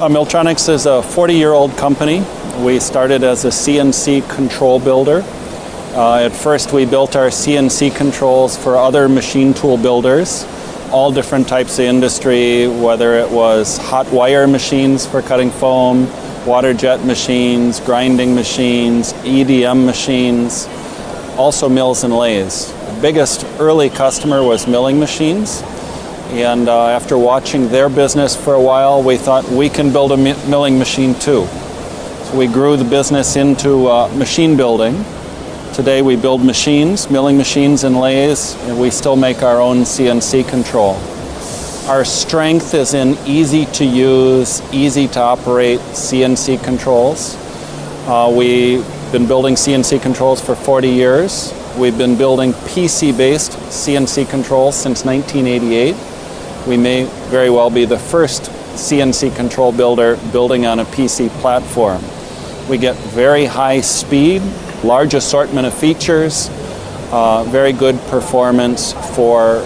Milltronics is a 40-year-old company. We started as a CNC control builder. At first we built our CNC controls for other machine tool builders, all different types of industry, whether it was hot wire machines for cutting foam, water jet machines, grinding machines, EDM machines, also mills and lathes. The biggest early customer was milling machines. And after watching their business for a while, we thought we can build a milling machine too. So we grew the business into machine building. Today we build machines, milling machines and lathes, and we still make our own CNC control. Our strength is in easy to use, easy to operate CNC controls. We've been building CNC controls for 40 years. We've been building PC-based CNC controls since 1988. We may very well be the first CNC control builder building on a PC platform. We get very high speed, large assortment of features, very good performance for